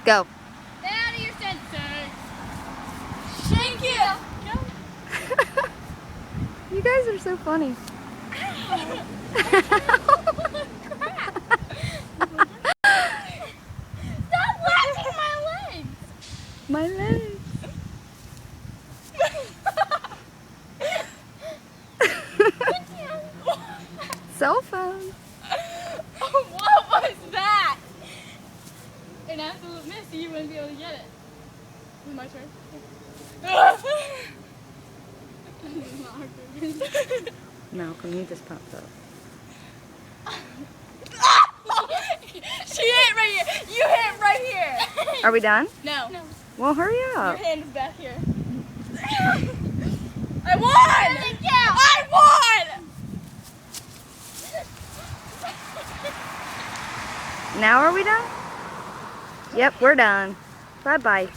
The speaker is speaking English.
Go. Get out of your sensors. Thank you. Go. You guys are so funny. Ow. Crap. Stop laughing my legs. My legs. Cell phone. What was that? An absolute miss, you wouldn't be able to get it. Is it my turn? This is not hard. Malcolm, you just popped up. She hit right here. You hit right here. Are we done? No. Well, hurry Your up. hand is back here. I won! I won! Now are we done? Yep, we're done. Bye-bye.